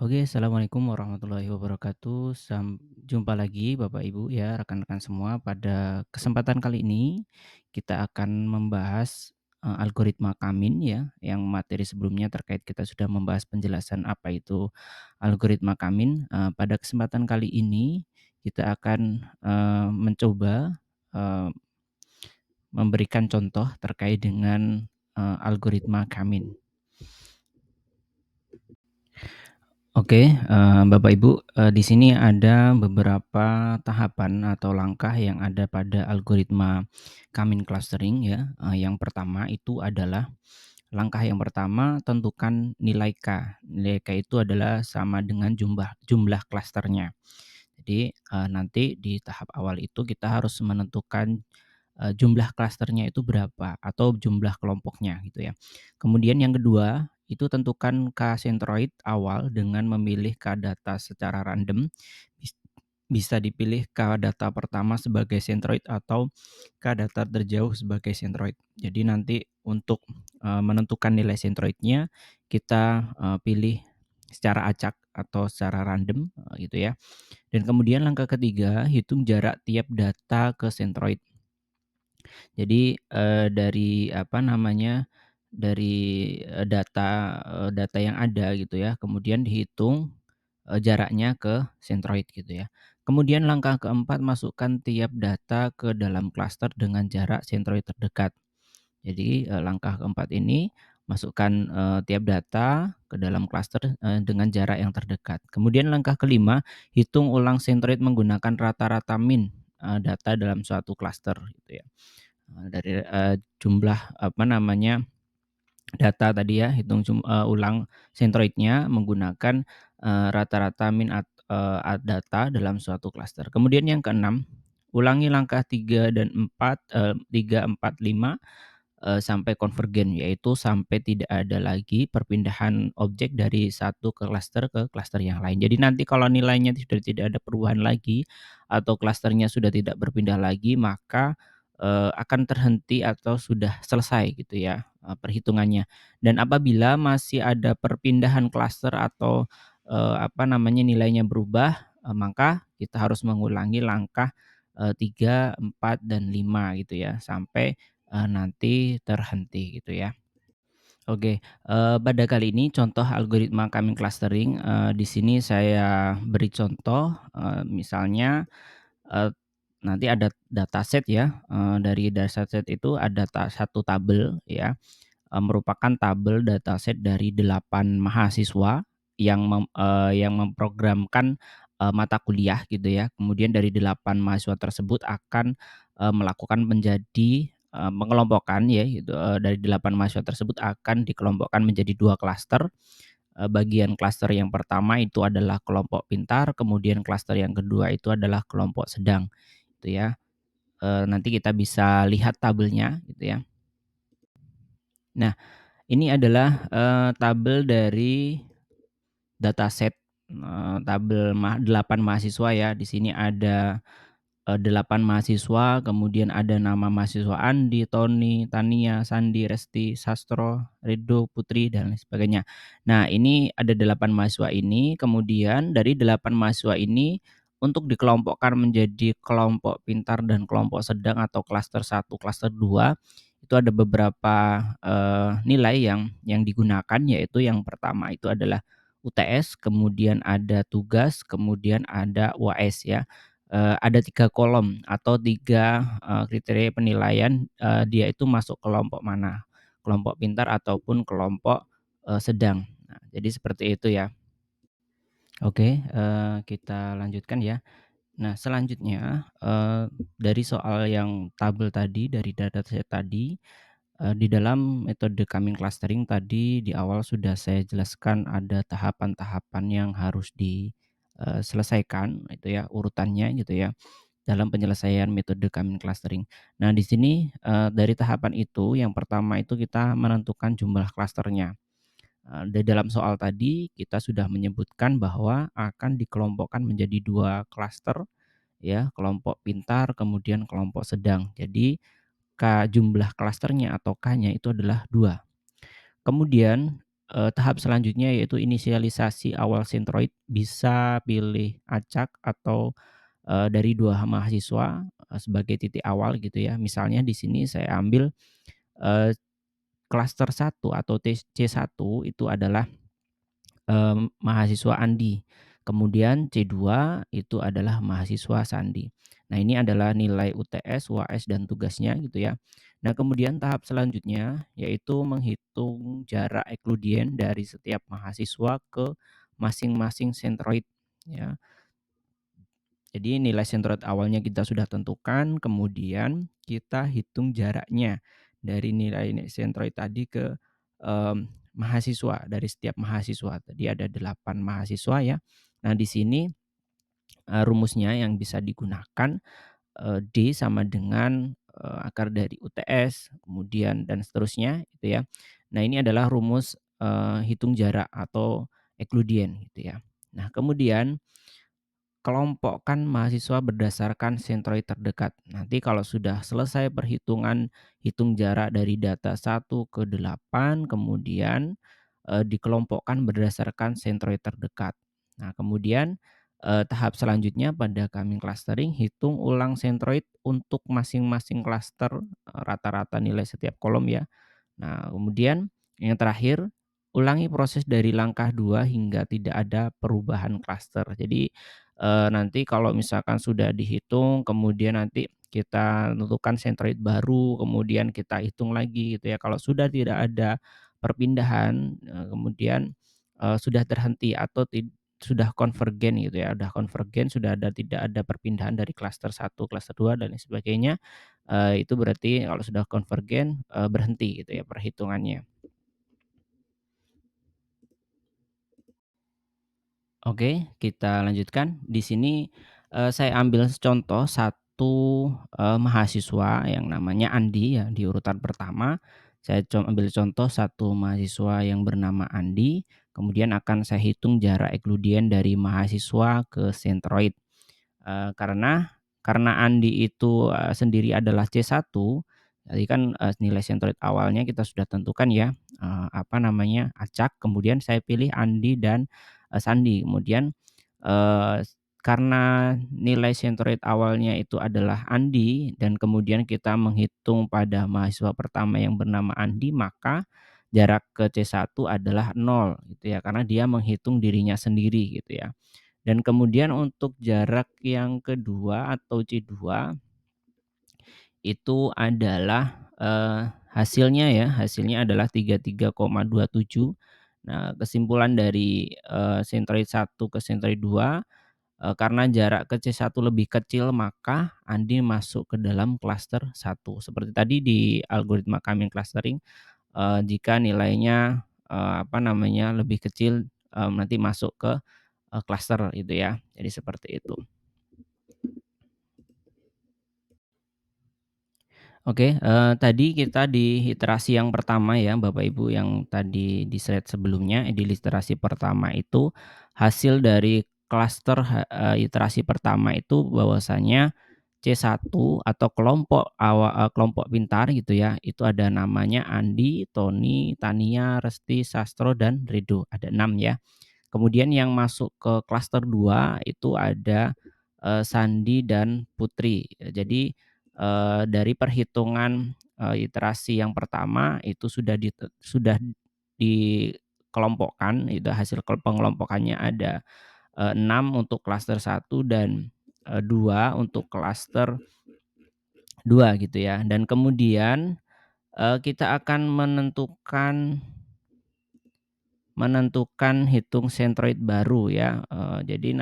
Oke, assalamualaikum warahmatullahi wabarakatuh. Jumpa lagi Bapak Ibu ya, rekan-rekan semua. Pada kesempatan kali ini kita akan membahas algoritma Kamin ya, yang materi sebelumnya terkait kita sudah membahas penjelasan apa itu algoritma Kamin. Pada kesempatan kali ini kita akan mencoba eh, memberikan contoh terkait dengan algoritma Kamin. Oke, Bapak Ibu, di sini ada beberapa tahapan atau langkah yang ada pada algoritma Kamin clustering ya. Yang pertama itu adalah langkah yang pertama tentukan nilai K. Nilai K itu adalah sama dengan jumlah jumlah klasternya. Jadi, nanti di tahap awal itu kita harus menentukan jumlah klasternya itu berapa atau jumlah kelompoknya gitu ya. Kemudian yang kedua, itu tentukan K-centroid awal dengan memilih K-data secara random. Bis Bisa dipilih K-data pertama sebagai centroid atau K-data terjauh sebagai centroid. Jadi nanti untuk, menentukan nilai centroidnya kita, pilih secara acak atau secara random, gitu ya. Dan kemudian langkah ketiga, hitung jarak tiap data ke centroid. Jadi, dari apa namanya, dari, data yang ada gitu ya, kemudian dihitung, jaraknya ke sentroid gitu ya. Kemudian langkah keempat, masukkan tiap data ke dalam klaster dengan jarak sentroid terdekat. Jadi, langkah keempat ini masukkan, tiap data ke dalam klaster, dengan jarak yang terdekat. Kemudian langkah kelima, hitung ulang sentroid menggunakan rata-rata min, data dalam suatu klaster gitu ya. Dari, jumlah apa namanya, data tadi ya, hitung ulang sentroidnya menggunakan, rata-rata min data dalam suatu klaster. Kemudian yang keenam, ulangi langkah 3 dan 4, 3, 4, 5, sampai konvergen, yaitu sampai tidak ada lagi perpindahan objek dari satu klaster ke klaster yang lain. Jadi nanti kalau nilainya sudah tidak ada perubahan lagi atau klasternya sudah tidak berpindah lagi, maka, akan terhenti atau sudah selesai gitu ya, perhitungannya. Dan apabila masih ada perpindahan klaster atau, apa namanya, nilainya berubah, maka kita harus mengulangi langkah, 3, 4, dan 5 gitu ya, sampai nanti terhenti gitu ya. Oke, pada kali ini contoh algoritma coming clustering, di sini saya beri contoh, misalnya, eee, nanti ada dataset ya, dari dataset itu ada satu tabel ya, merupakan tabel dataset dari 8 mahasiswa yang memprogramkan, mata kuliah gitu ya. Kemudian dari 8 mahasiswa tersebut akan, melakukan mengelompokkan ya gitu, dari 8 mahasiswa tersebut akan dikelompokkan menjadi 2 klaster. Bagian klaster yang pertama itu adalah kelompok pintar, kemudian klaster yang kedua itu adalah kelompok sedang, gitu ya. Nanti kita bisa lihat tabelnya gitu ya. Nah, ini adalah, tabel dari dataset, tabel 8 mahasiswa ya. Di sini ada, 8 mahasiswa, kemudian ada nama mahasiswa Andi, Tony, Tania, Sandi, Resti, Sastro, Rido, Putri, dan lain sebagainya. Nah, ini ada 8 mahasiswa ini, kemudian dari 8 mahasiswa ini untuk dikelompokkan menjadi kelompok pintar dan kelompok sedang atau klaster satu, klaster 2, itu ada beberapa, nilai yang digunakan, yaitu yang pertama itu adalah UTS, kemudian ada tugas, kemudian ada UAS ya. Ada 3 kolom atau 3 kriteria penilaian, dia itu masuk kelompok mana, kelompok pintar ataupun kelompok, sedang. Nah, jadi seperti itu ya. Oke, kita lanjutkan ya. Nah, selanjutnya, dari soal yang tabel tadi, dari dataset tadi, di dalam metode coming clustering tadi di awal sudah saya jelaskan ada tahapan-tahapan yang harus diselesaikan itu ya, urutannya gitu ya, dalam penyelesaian metode coming clustering. Nah, di sini, dari tahapan itu yang pertama itu kita menentukan jumlah klasternya. Di dalam soal tadi kita sudah menyebutkan bahwa akan dikelompokkan menjadi 2 klaster ya, kelompok pintar kemudian kelompok sedang. Jadi jumlah klasternya atau K-nya itu adalah 2. Kemudian, tahap selanjutnya yaitu inisialisasi awal sentroid, bisa pilih acak atau, dari 2 mahasiswa, sebagai titik awal gitu ya. Misalnya di sini saya ambil, eee, klaster 1 atau C1 itu adalah mahasiswa Andi. Kemudian C2 itu adalah mahasiswa Sandi. Nah, ini adalah nilai UTS, UAS, dan tugasnya gitu ya. Nah, kemudian tahap selanjutnya yaitu menghitung jarak ekludien dari setiap mahasiswa ke masing-masing sentroid ya. Jadi nilai sentroid awalnya kita sudah tentukan, kemudian kita hitung jaraknya dari nilai sentroid tadi ke, mmm, mahasiswa, dari setiap mahasiswa. Tadi ada 8 mahasiswa ya. Nah di sini, rumusnya yang bisa digunakan, D sama dengan, akar dari UTS, kemudian dan seterusnya gitu ya. Nah ini adalah rumus, hitung jarak atau ekludien gitu ya. Nah kemudian kelompokkan mahasiswa berdasarkan sentroid terdekat. Nanti kalau sudah selesai perhitungan hitung jarak dari data 1 ke 8, kemudian, dikelompokkan berdasarkan sentroid terdekat. Nah kemudian, tahap selanjutnya pada Coming clustering, hitung ulang sentroid untuk masing-masing klaster, rata-rata nilai setiap kolom ya. Nah, kemudian yang terakhir, ulangi proses dari langkah 2 hingga tidak ada perubahan klaster. Jadi, nanti kalau misalkan sudah dihitung, kemudian nanti kita tentukan sentroid baru, kemudian kita hitung lagi gitu ya. Kalau sudah tidak ada perpindahan, kemudian, sudah terhenti atau sudah konvergen gitu ya, sudah konvergen, sudah tidak ada perpindahan dari klaster 1, klaster 2 dan lain sebagainya. Itu berarti kalau sudah konvergen, berhenti gitu ya perhitungannya. Oke, kita lanjutkan. Di sini, saya ambil contoh satu, mahasiswa yang namanya Andi ya, di urutan pertama. Saya ambil contoh satu mahasiswa yang bernama Andi, kemudian akan saya hitung jarak ekludien dari mahasiswa ke sentroid. Karena Andi itu, sendiri adalah C1, tadi kan, nilai sentroid awalnya kita sudah tentukan ya, apa namanya, acak, kemudian saya pilih Andi dan, Sandi. Kemudian, karena nilai sentroid awalnya itu adalah Andi dan kemudian kita menghitung pada mahasiswa pertama yang bernama Andi, maka jarak ke C1 adalah 0 gitu ya, karena dia menghitung dirinya sendiri gitu ya. Dan kemudian untuk jarak yang kedua atau C2 itu adalah, hasilnya ya, hasilnya adalah 33,27. Nah, kesimpulan dari, sentroid 1 ke sentroid 2, karena jarak ke C1 lebih kecil maka Andi masuk ke dalam klaster 1. Seperti tadi di algoritma Coming clustering, jika nilainya, apa namanya, lebih kecil, nanti masuk ke klaster itu ya. Jadi seperti itu. Oke, tadi kita di iterasi yang pertama ya Bapak Ibu yang tadi di slide sebelumnya, di literasi pertama itu hasil dari klaster iterasi pertama itu bahwasanya C1 atau kelompok pintar gitu ya, itu ada namanya Andi, Tony, Tania, Resti, Sastro, dan Rido, ada 6 ya. Kemudian yang masuk ke klaster 2 itu ada, Sandi dan Putri. Jadi, dari perhitungan, iterasi yang pertama itu sudah dikelompokkan, itu hasil pengelompokannya ada, 6 untuk klaster 1 dan, 2 untuk klaster 2 gitu ya. Dan kemudian, kita akan menentukan hitung sentroid baru ya, jadi,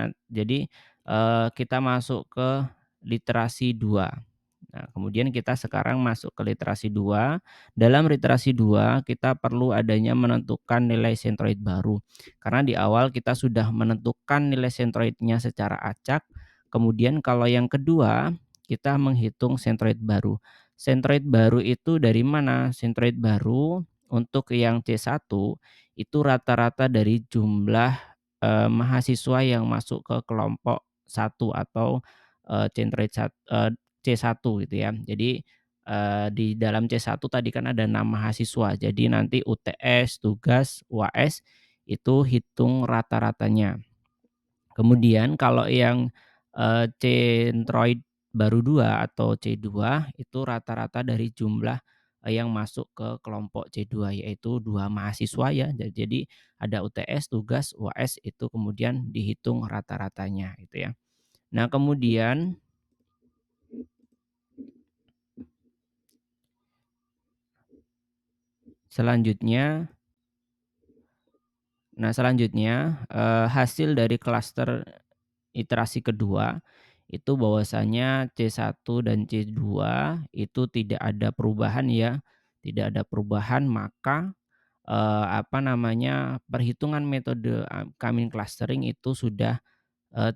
kita masuk ke literasi 2. Nah, kemudian kita sekarang masuk ke literasi 2. Dalam literasi 2 kita perlu adanya menentukan nilai sentroid baru. Karena di awal kita sudah menentukan nilai sentroidnya secara acak, kemudian kalau yang kedua kita menghitung sentroid baru. Sentroid baru itu dari mana? Sentroid baru untuk yang C1 itu rata-rata dari jumlah, mahasiswa yang masuk ke kelompok 1 atau, centroid C1 gitu ya. Jadi, di dalam C1 tadi kan ada 6 mahasiswa, jadi nanti UTS, tugas, UAS itu hitung rata-ratanya. Kemudian kalau yang, centroid baru 2 atau C2 itu rata-rata dari jumlah, yang masuk ke kelompok C2 yaitu 2 mahasiswa ya. Jadi ada UTS, tugas, UAS itu kemudian dihitung rata-ratanya gitu ya. Nah kemudian selanjutnya selanjutnya, hasil dari klaster iterasi kedua, itu bahwasanya C1 dan C2 itu tidak ada perubahan ya, tidak ada perubahan maka, perhitungan metode, coming clustering itu sudah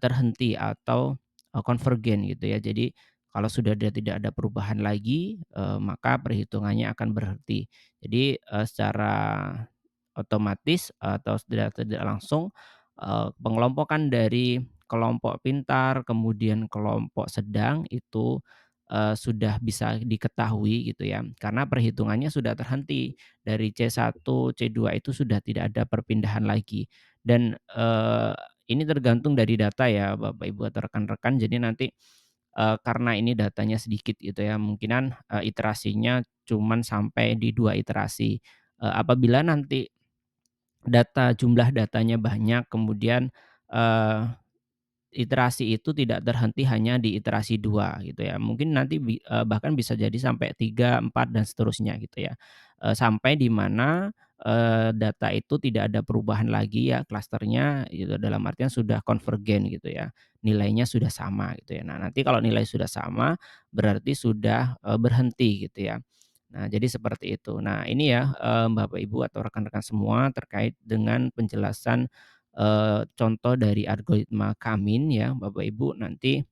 terhenti atau, konvergen gitu ya. Jadi kalau sudah tidak ada perubahan lagi, maka perhitungannya akan berhenti. Jadi, secara otomatis atau tidak tidak langsung, pengelompokan dari kelompok pintar, kemudian kelompok sedang itu, sudah bisa diketahui gitu ya, karena perhitungannya sudah terhenti. Dari C1, C2 itu sudah tidak ada perpindahan lagi dan, ini tergantung dari data ya Bapak Ibu atau rekan-rekan. Jadi nanti, karena ini datanya sedikit gitu ya, kemungkinan, iterasinya cuman sampai di 2 iterasi. Apabila nanti jumlah datanya banyak kemudian, eee, iterasi itu tidak terhenti hanya di iterasi 2 gitu ya. Mungkin nanti bahkan bisa jadi sampai 3 4 dan seterusnya gitu ya. Sampai di mana, data itu tidak ada perubahan lagi ya klasternya gitu, dalam artian sudah konvergen gitu ya, nilainya sudah sama gitu ya. Nah nanti kalau nilai sudah sama berarti sudah, berhenti gitu ya. Nah, jadi seperti itu. Nah, ini ya, Bapak Ibu atau rekan-rekan semua terkait dengan penjelasan, contoh dari algoritma Kamin ya, Bapak Ibu nanti,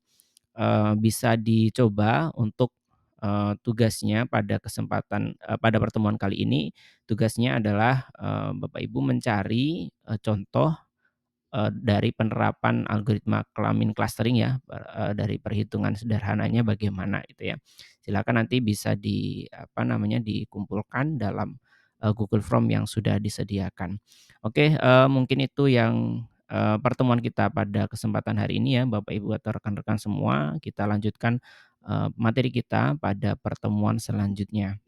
bisa dicoba untuk, tugasnya pada pertemuan kali ini, tugasnya adalah, Bapak Ibu mencari, contoh dari penerapan algoritma kelamin clustering ya, dari perhitungan sederhananya bagaimana gitu ya. Silakan nanti bisa dikumpulkan dalam, Google Form yang sudah disediakan. Oke, mungkin itu yang, pertemuan kita pada kesempatan hari ini ya, Bapak Ibu atau rekan-rekan semua. Kita lanjutkan, materi kita pada pertemuan selanjutnya.